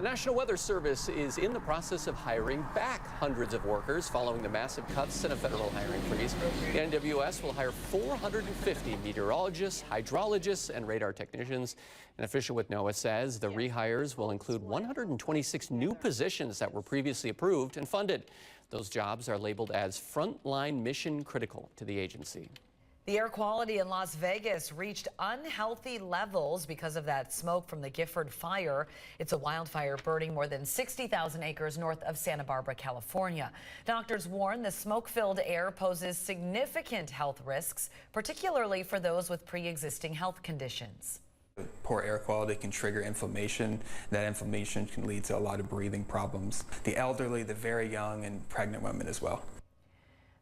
The National Weather Service is in the process of hiring back hundreds of workers following the massive cuts in a federal hiring freeze. The NWS will hire 450 meteorologists, hydrologists, and radar technicians. An official with NOAA says the rehires will include 126 new positions that were previously approved and funded. Those jobs are labeled as frontline mission critical to the agency. The air quality in Las Vegas reached unhealthy levels because of that smoke from the Gifford fire. It's a wildfire burning more than 60,000 acres north of Santa Barbara, California. Doctors warn the smoke-filled air poses significant health risks, particularly for those with pre-existing health conditions. Poor air quality can trigger inflammation. That inflammation can lead to a lot of breathing problems. The elderly, the very young, and pregnant women as well.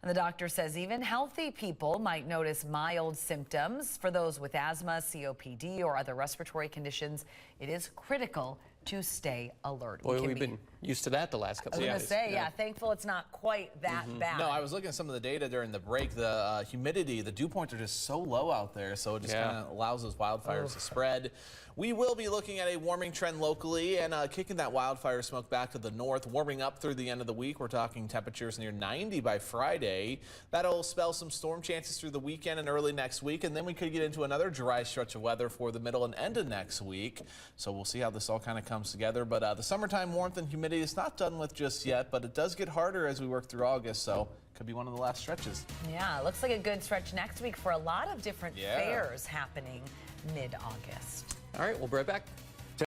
And the doctor says even healthy people might notice mild symptoms. For those with asthma, COPD, or other respiratory conditions, it is critical to stay alert. Boy, we've been used to that the last couple of days. I was going to say, yeah, thankful it's not quite that bad. No, I was looking at some of the data during the break. The humidity, the dew points are just so low out there, so it just kind of allows those wildfires to spread. We will be looking at a warming trend locally and kicking that wildfire smoke back to the north, warming up through the end of the week. We're talking temperatures near 90 by Friday. That'll spell some storm chances through the weekend and early next week, and then we could get into another dry stretch of weather for the middle and end of next week. So we'll see how this all kind of comes together. But the summertime warmth and humidity is not done with just yet, but it does get harder as we work through August, so could be one of the last stretches. Yeah, it looks like a good stretch next week for a lot of different fairs happening mid-August. All right, we'll be right back.